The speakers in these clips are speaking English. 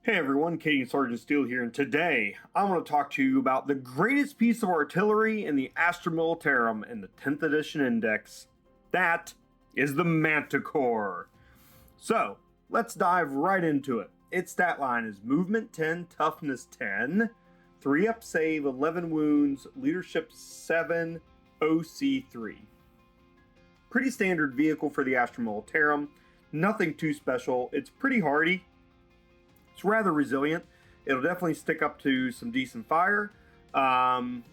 Hey everyone, Katie and Sergeant Steele here, and today I want to talk to you about the greatest piece of artillery in the Astra Militarum in the 10th edition index. That is the Manticore. So, let's dive right into it. Its stat line is Movement 10, Toughness 10, 3 up save, 11 wounds, Leadership 7, OC 3. Pretty standard vehicle for the Astra Militarum, nothing too special, it's pretty hardy. It's rather resilient. It'll definitely stick up to some decent fire, and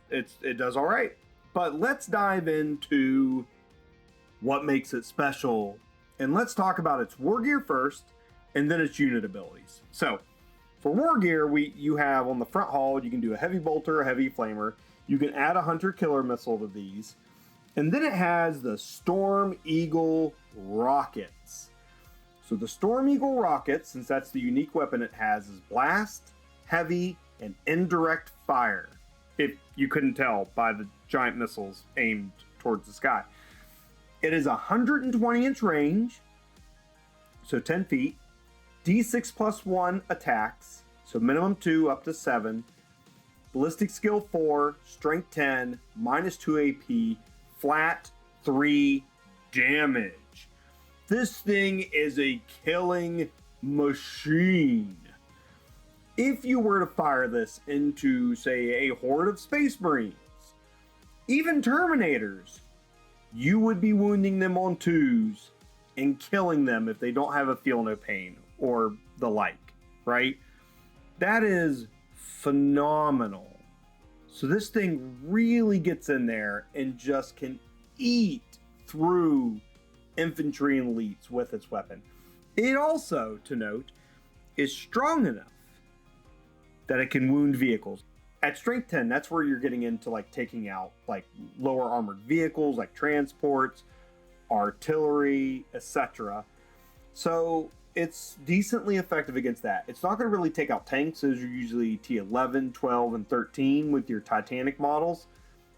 it does all right. But let's dive into what makes it special, and let's talk about its war gear first, and then its unit abilities. So, for war gear, you have on the front hull, you can do a heavy bolter, a heavy flamer. You can add a hunter killer missile to these, and then it has the Storm Eagle rockets. So the Storm Eagle rocket, since that's the unique weapon it has, is blast, heavy, and indirect fire. If you couldn't tell by the giant missiles aimed towards the sky. It is 120 inch range, so 10 feet, D6 plus 1 attacks, so minimum 2 up to 7, ballistic skill 4, strength 10, minus 2 AP, flat 3 damage. This thing is a killing machine. If you were to fire this into, say, a horde of Space Marines, even Terminators, you would be wounding them on 2s and killing them if they don't have a feel no pain or the like, right? That is phenomenal. So this thing really gets in there and just can eat through infantry and elites with its weapon. It also, to note, is strong enough that it can wound vehicles. At strength 10, that's where you're getting into like taking out like lower armored vehicles like transports, artillery, etc. So it's decently effective against that. It's not going to really take out tanks. Those are usually T11, 12, and 13 with your Titanic models,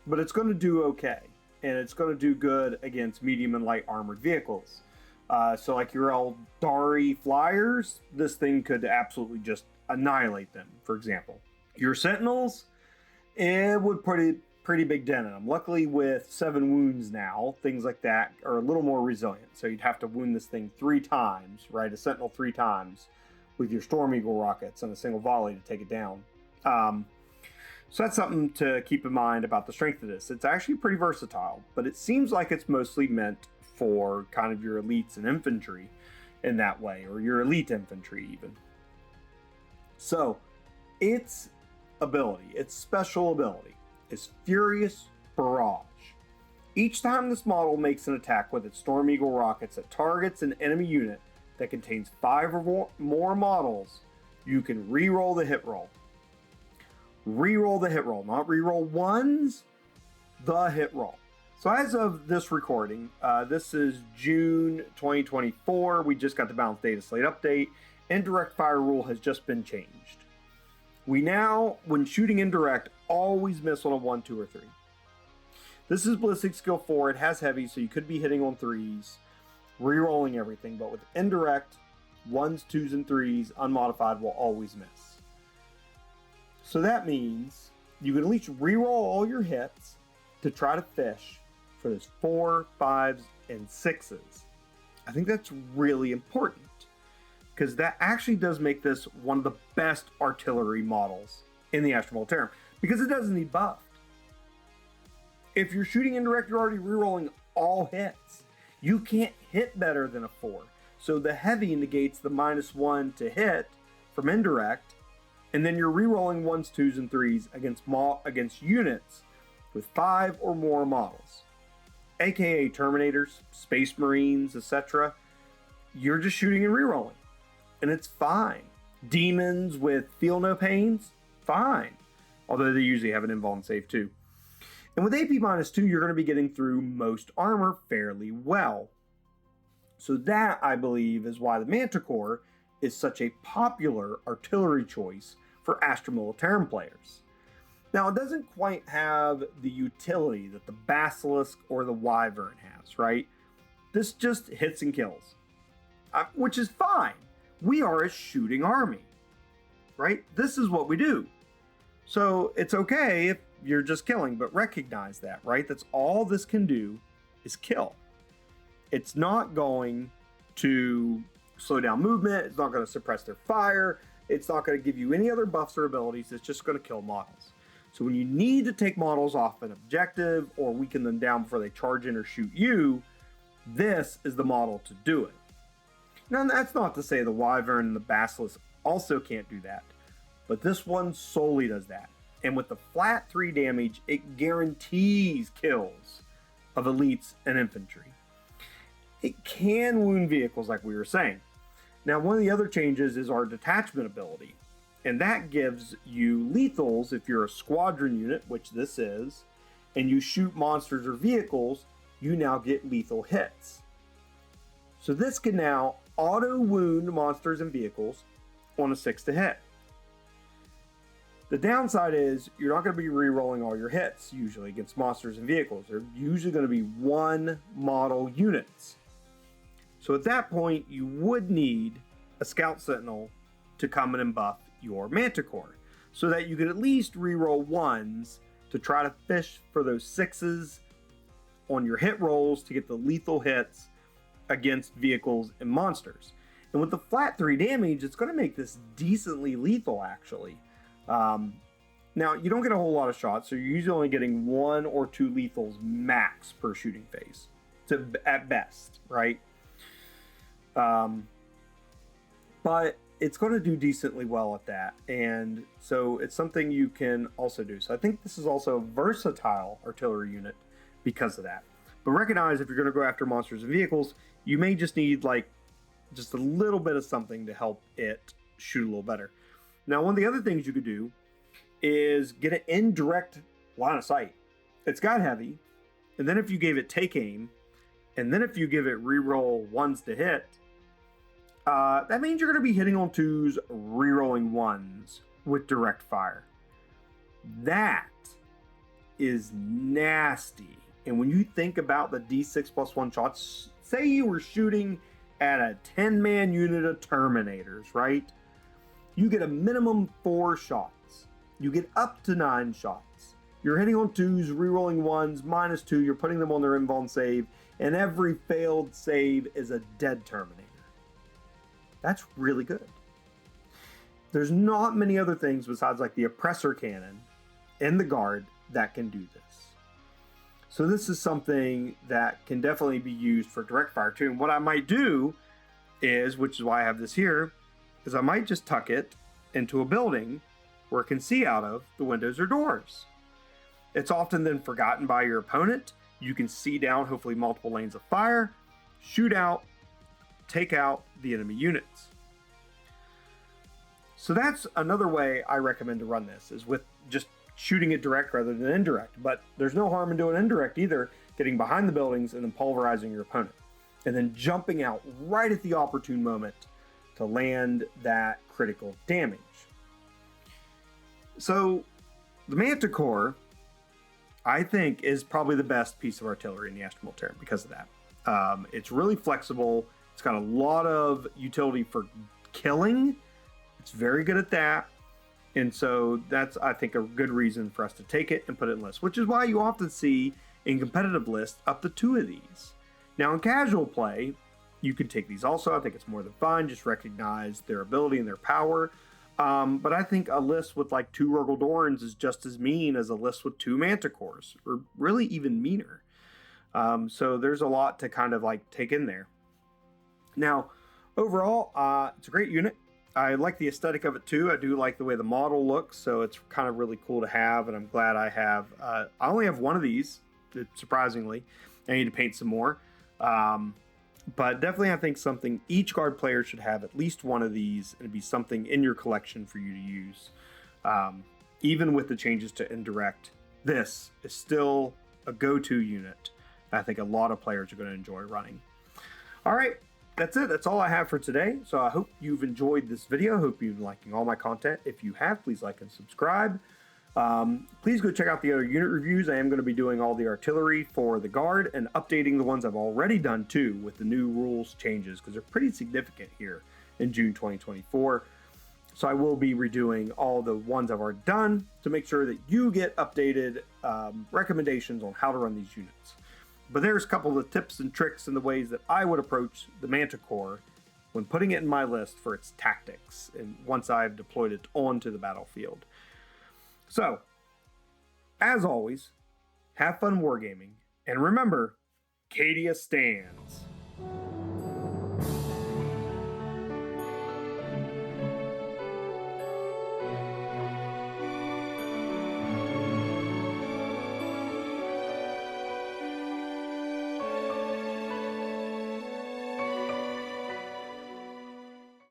but it's going to do okay. And it's going to do good against medium and light armored vehicles. So like your Eldari flyers, this thing could absolutely just annihilate them, for example. Your Sentinels, it would put a pretty big dent in them. Luckily with 7 wounds now, things like that are a little more resilient. So you'd have to wound this thing 3 times, right? A Sentinel 3 times with your Storm Eagle rockets and a single volley to take it down. So that's something to keep in mind about the strength of this. It's actually pretty versatile, but it seems like it's mostly meant for kind of your elites and infantry in that way, or your elite infantry even. So its ability, its special ability, is Furious Barrage. Each time this model makes an attack with its Storm Eagle rockets, it targets an enemy unit that contains 5 or more models, you can re-roll the hit roll. Re-roll the hit roll, not re-roll ones, the hit roll. So as of this recording, this is June 2024. We just got the balanced data slate update. Indirect fire rule has just been changed. We now, when shooting indirect, always miss on a 1, 2, or 3. This is ballistic skill 4. It has heavy, so you could be hitting on 3s, re-rolling everything. But with indirect, 1s, 2s, and 3s, unmodified, will always miss. So that means you can at least re-roll all your hits to try to fish for those 4, 5s, and 6s. I think that's really important because that actually does make this one of the best artillery models in the Astra Militarum because it doesn't need buffed. If you're shooting indirect, you're already re-rolling all hits. You can't hit better than a 4. So the heavy negates the -1 to hit from indirect. And then you're re-rolling 1s, 2s, and 3s against units with 5 or more models, aka Terminators, Space Marines, etc. You're just shooting and re-rolling, and it's fine. Demons with feel no pains, fine. Although they usually have an invuln save too. And with AP -2, you're going to be getting through most armor fairly well. So that, I believe, is why the Manticore is such a popular artillery choice for Astra Militarum players. Now, it doesn't quite have the utility that the Basilisk or the Wyvern has, right? This just hits and kills, which is fine. we are a shooting army, right? This is what we do. So it's okay if you're just killing, but recognize that, right? That's all this can do is kill. It's not going to slow down movement. It's not going to suppress their fire. It's not going to give you any other buffs or abilities. It's just going to kill models. So when you need to take models off an objective or weaken them down before they charge in or shoot you, this is the model to do it. Now, that's not to say the Wyvern and the Basilisk also can't do that, but this one solely does that. And with the flat 3 damage, it guarantees kills of elites and infantry. It can wound vehicles, like we were saying. Now, one of the other changes is our detachment ability, and that gives you lethals if you're a squadron unit, which this is, and you shoot monsters or vehicles, you now get lethal hits. So this can now auto wound monsters and vehicles on a 6 to hit. The downside is you're not going to be re-rolling all your hits usually against monsters and vehicles. They're usually going to be one model units. So at that point, you would need a Scout Sentinel to come in and buff your Manticore so that you could at least re-roll 1s to try to fish for those 6s on your hit rolls to get the lethal hits against vehicles and monsters. And with the flat 3 damage, it's going to make this decently lethal, actually. Now, you don't get a whole lot of shots, so you're usually only getting 1 or 2 lethals max per shooting phase, at best, right? But it's going to do decently well at that, and so it's something you can also do. So I think this is also a versatile artillery unit because of that. But recognize if you're going to go after monsters and vehicles, you may just need like just a little bit of something to help it shoot a little better. Now, one of the other things you could do is get an indirect line of sight. It's got heavy, and then if you gave it take aim, and then if you give it reroll 1s to hit, that means you're going to be hitting on 2s, rerolling 1s with direct fire. That is nasty. And when you think about the D6 plus 1 shots, say you were shooting at a 10-man unit of Terminators, right? You get a minimum 4 shots. You get up to 9 shots. You're hitting on 2s, rerolling 1s, -2, you're putting them on their invuln save, and every failed save is a dead Terminator. That's really good. There's not many other things besides like the Oppressor Cannon and the Guard that can do this. So this is something that can definitely be used for direct fire too. And what I might do is, which is why I have this here, is I might just tuck it into a building where it can see out of the windows or doors. It's often then forgotten by your opponent. You can see down hopefully multiple lanes of fire, shoot out, take out the enemy units. So that's another way I recommend to run this, is with just shooting it direct rather than indirect. But there's no harm in doing indirect either, getting behind the buildings and then pulverizing your opponent, and then jumping out right at the opportune moment to land that critical damage. So the Manticore, I think, is probably the best piece of artillery in the Astra Militarum because of that. It's really flexible. It's got a lot of utility for killing. It's very good at that. And so that's, I think, a good reason for us to take it and put it in lists, which is why you often see in competitive lists up to 2 of these. Now in casual play, you can take these also. I think it's more than fine. Just recognize their ability and their power. But I think a list with like 2 Rogaldorns is just as mean as a list with 2 Manticores, or really even meaner. So there's a lot to kind of like take in there. Now, overall, it's a great unit. I like the aesthetic of it too. I do like the way the model looks, so it's kind of really cool to have, and I'm glad I have. I only have 1 of these, surprisingly. I need to paint some more. But definitely I think something each Guard player should have at least 1 of these, and it'd be something in your collection for you to use. Even with the changes to indirect, this is still a go-to unit I think a lot of players are going to enjoy running. All right, that's it. That's all I have for today. So I hope you've enjoyed this video. I hope you've been liking all my content. If you have, please like and subscribe. Please go check out the other unit reviews. I am going to be doing all the artillery for the Guard and updating the ones I've already done too with the new rules changes, because they're pretty significant here in June 2024. So I will be redoing all the ones I've already done to make sure that you get updated recommendations on how to run these units. But there's a couple of tips and tricks and the ways that I would approach the Manticore when putting it in my list for its tactics and once I've deployed it onto the battlefield. So, as always, have fun wargaming, and remember, Cadia stands.